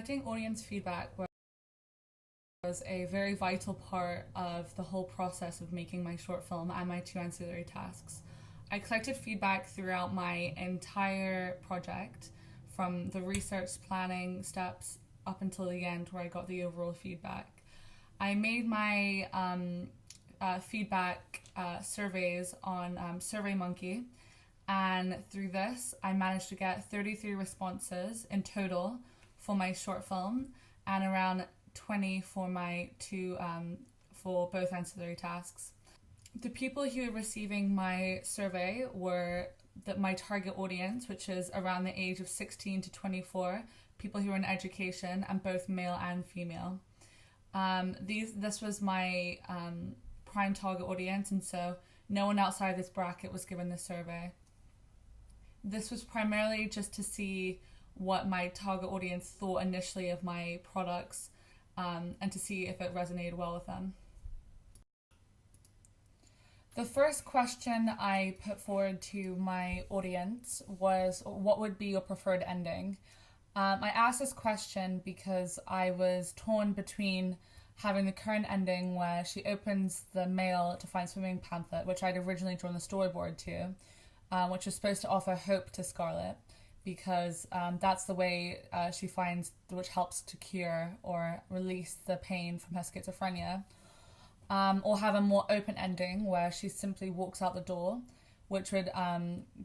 Collecting audience feedback was a very vital part of the whole process of making my short film and my two ancillary tasks. I collected feedback throughout my entire project, from the research planning steps up until the end where I got the overall feedback. I made my feedback surveys on SurveyMonkey, and through this I managed to get 33 responses in total for my short film and around 20 for my for both ancillary tasks. The people who were receiving my survey were my target audience, which is around the age of 16 to 24, people who are in education, and both male and female. This was my prime target audience, and so no one outside this bracket was given the survey. This was primarily just to see what my target audience thought initially of my products, and to see if it resonated well with them. The first question I put forward to my audience was, what would be your preferred ending? I asked this question because I was torn between having the current ending where she opens the mail to find swimming pamphlet, which I'd originally drawn the storyboard to, which was supposed to offer hope to Scarlett, because that's the way she finds, which helps to cure or release the pain from her schizophrenia. Or have a more open ending where she simply walks out the door, which would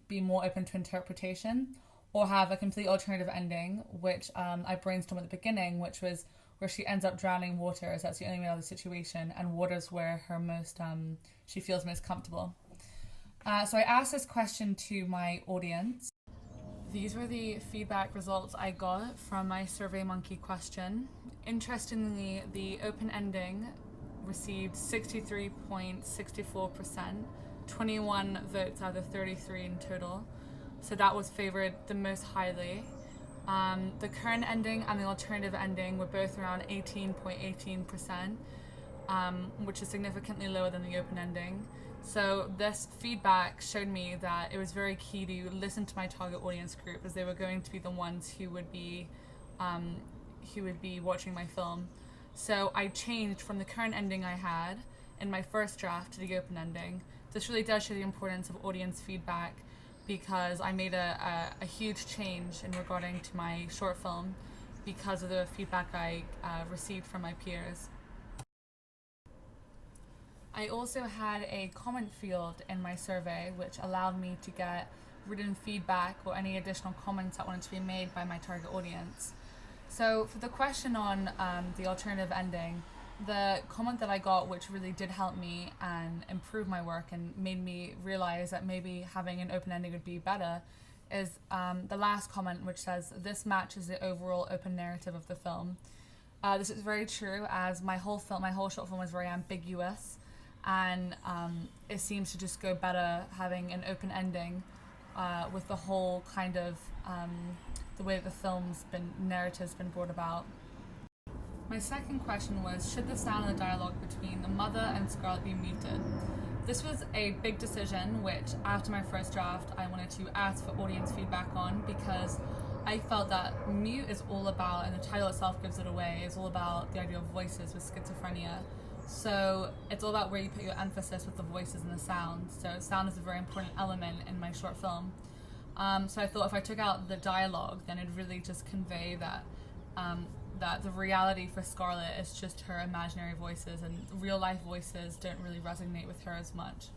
be more open to interpretation, or have a complete alternative ending, which I brainstormed at the beginning, which was where she ends up drowning in water, as that's the only way out of the situation, and water's where her she feels most comfortable. So I asked this question to my audience. These were the feedback results I got from my SurveyMonkey question. Interestingly, the open ending received 63.64%, 21 votes out of 33 in total. So that was favored the most highly. The current ending and the alternative ending were both around 18.18%, which is significantly lower than the open ending. So this feedback showed me that it was very key to listen to my target audience group, as they were going to be the ones who would be watching my film. So I changed from the current ending I had in my first draft to the open ending. This really does show the importance of audience feedback, because I made a huge change in regarding to my short film because of the feedback I received from my peers. I also had a comment field in my survey, which allowed me to get written feedback or any additional comments that wanted to be made by my target audience. So for the question on the alternative ending, the comment that I got, which really did help me and improve my work and made me realize that maybe having an open ending would be better, is the last comment, which says, "This matches the overall open narrative of the film." This is very true, as my whole short film was very ambiguous, and it seems to just go better having an open ending with the whole kind of the way that the narrative's been brought about. My second question was, should the sound of the dialogue between the mother and Scarlett be muted? This was a big decision, which after my first draft I wanted to ask for audience feedback on, because I felt that mute is all about, and the title itself gives it away, is all about the idea of voices with schizophrenia. So it's all about where you put your emphasis with the voices and the sound. So sound is a very important element in my short film. So I thought if I took out the dialogue, then it'd really just convey that that the reality for Scarlett is just her imaginary voices, and real life voices don't really resonate with her as much.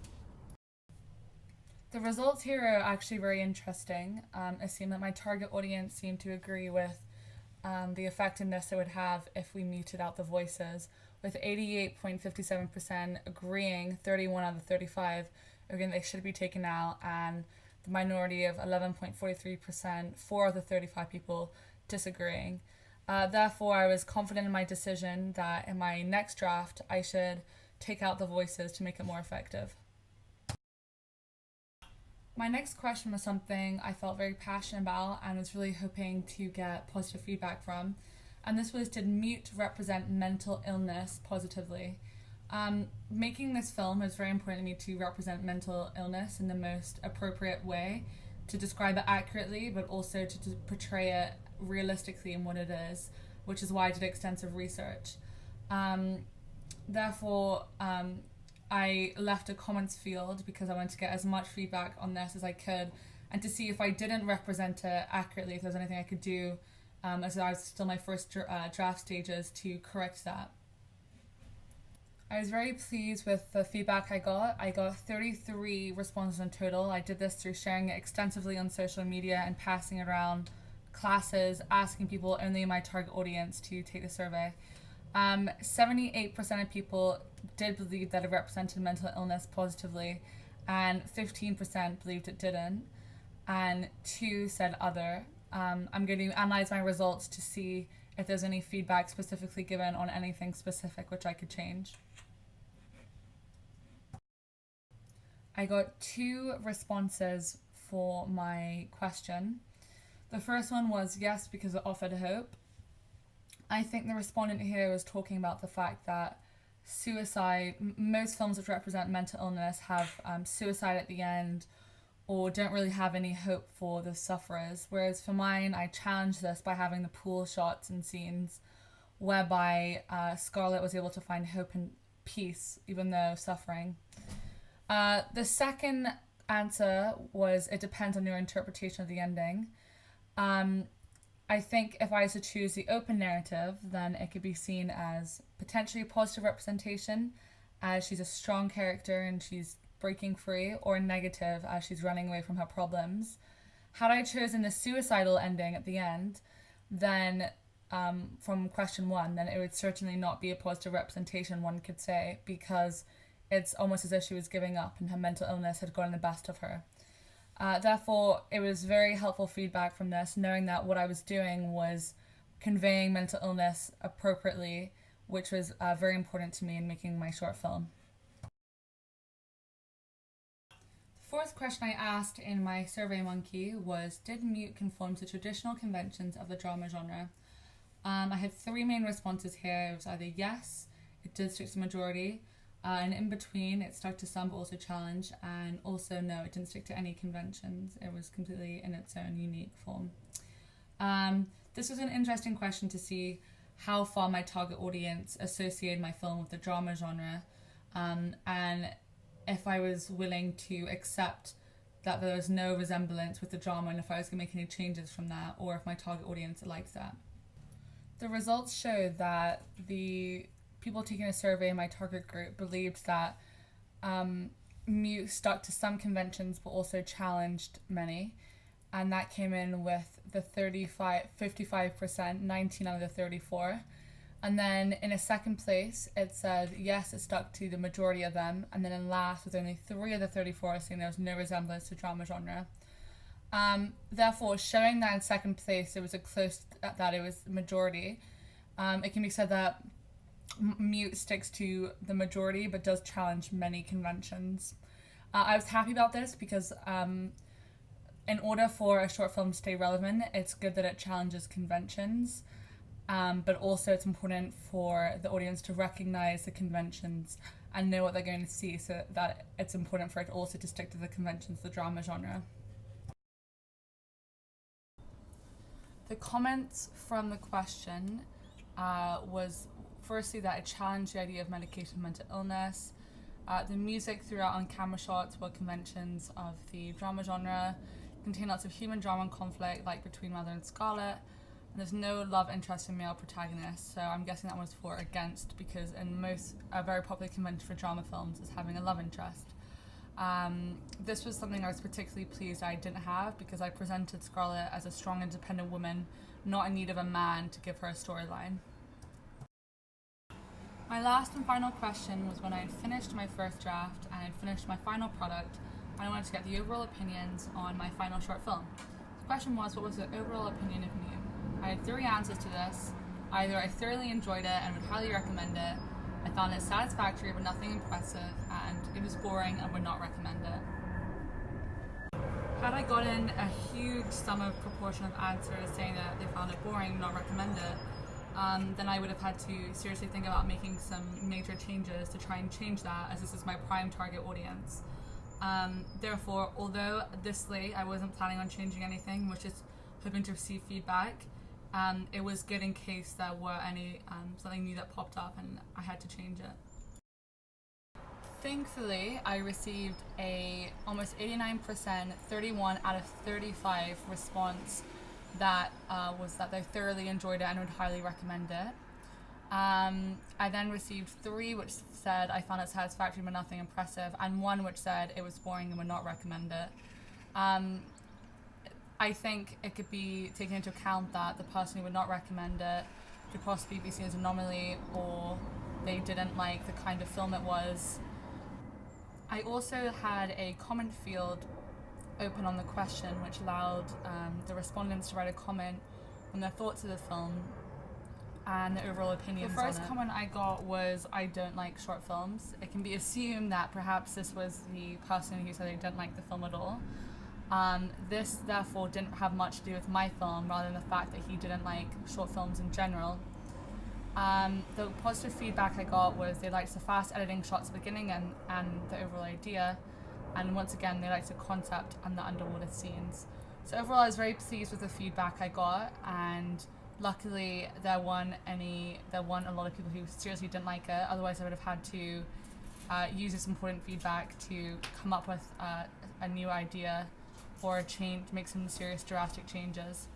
The results here are actually very interesting. It seemed that my target audience seemed to agree with the effectiveness it would have if we muted out the voices, with 88.57% agreeing, 31 out of 35 agreeing they should be taken out, and the minority of 11.43%, 4 of the 35 people disagreeing. Therefore, I was confident in my decision that in my next draft, I should take out the voices to make it more effective. My next question was something I felt very passionate about and was really hoping to get positive feedback from. And this was, did mute represent mental illness positively? Making this film was very important to me to represent mental illness in the most appropriate way, to describe it accurately, but also to portray it realistically in what it is. which is why I did extensive research. Therefore, I left a comments field because I wanted to get as much feedback on this as I could, and to see if I didn't represent it accurately, if there's anything I could do, as I was still my first draft stages, to correct that. I was very pleased with the feedback I got. I got 33 responses in total. I did this through sharing it extensively on social media and passing it around classes, asking people only in my target audience to take the survey. 78% of people did believe that it represented mental illness positively, and 15% believed it didn't, and 2 said other. I'm going to analyze my results to see if there's any feedback specifically given on anything specific which I could change. I got 2 responses for my question. The first one was yes, because it offered hope. I think the respondent here was talking about the fact that suicide, most films which represent mental illness have suicide at the end, or don't really have any hope for the sufferers. Whereas for mine, I challenged this by having the pool shots and scenes whereby Scarlett was able to find hope and peace even though suffering. The second answer was it depends on your interpretation of the ending. I think if I was to choose the open narrative, then it could be seen as potentially a positive representation, as she's a strong character and she's breaking free, or negative as she's running away from her problems. Had I chosen the suicidal ending at the end, then from question 1, then it would certainly not be a positive representation, one could say, because it's almost as if she was giving up and her mental illness had gotten the best of her. Therefore, it was very helpful feedback from this, knowing that what I was doing was conveying mental illness appropriately, which was very important to me in making my short film. The fourth question I asked in my SurveyMonkey was, did Mute conform to traditional conventions of the drama genre? I had 3 main responses here. It was either yes, it did stick to the majority, and in between it stuck to some but also challenged, and also no, it didn't stick to any conventions. It was completely in its own unique form. This was an interesting question to see how far my target audience associated my film with the drama genre, and if I was willing to accept that there was no resemblance with the drama, and if I was going to make any changes from that, or if my target audience liked that. The results showed that the people taking a survey in my target group believed that Mute stuck to some conventions but also challenged many, and that came in with the 55%, 19 out of the 34. And then in a second place, it said yes, it stuck to the majority of them, and then in last, with only 3 of the 34 saying there was no resemblance to drama genre. Therefore, showing that in second place, it was a close that it was majority. It can be said that Mute sticks to the majority but does challenge many conventions. I was happy about this because in order for a short film to stay relevant, it's good that it challenges conventions, but also it's important for the audience to recognize the conventions and know what they're going to see, so that it's important for it also to stick to the conventions of the drama genre. The comments from the question was firstly that it challenged the idea of medication for mental illness. The music throughout on camera shots were conventions of the drama genre, contain lots of human drama and conflict, like between Mother and Scarlett, and there's no love interest in male protagonists, so I'm guessing that was for or against, because in most, a very popular convention for drama films is having a love interest. This was something I was particularly pleased I didn't have, because I presented Scarlett as a strong, independent woman, not in need of a man to give her a storyline. My last and final question was when I had finished my first draft and I had finished my final product, and I wanted to get the overall opinions on my final short film. The question was, what was the overall opinion of Mute? I had 3 answers to this. Either I thoroughly enjoyed it and would highly recommend it, I found it satisfactory but nothing impressive, and it was boring and would not recommend it. Had I gotten a huge sum of proportion of answers saying that they found it boring and not recommend it, then I would have had to seriously think about making some major changes to try and change that, as this is my prime target audience. Therefore, although this late I wasn't planning on changing anything, was just hoping to receive feedback, it was good in case there were any something new that popped up and I had to change it. Thankfully, I received a almost 89%, 31 out of 35 response that was that they thoroughly enjoyed it and would highly recommend it. I then received 3 which said I found it satisfactory but nothing impressive, and 1 which said it was boring and would not recommend it. I think it could be taken into account that the person who would not recommend it could possibly be seen as an anomaly, or they didn't like the kind of film it was. I also had a comment field open on the question, which allowed the respondents to write a comment on their thoughts of the film and the overall opinions on it. The first comment I got was, I don't like short films. It can be assumed that perhaps this was the person who said they didn't like the film at all. This therefore didn't have much to do with my film, rather than the fact that he didn't like short films in general. The positive feedback I got was they liked the fast editing shots at the beginning and the overall idea, and once again they liked the concept and the underwater scenes. So overall I was very pleased with the feedback I got, and luckily there weren't a lot of people who seriously didn't like it. Otherwise I would have had to use this important feedback to come up with a new idea or a change, make some serious drastic changes.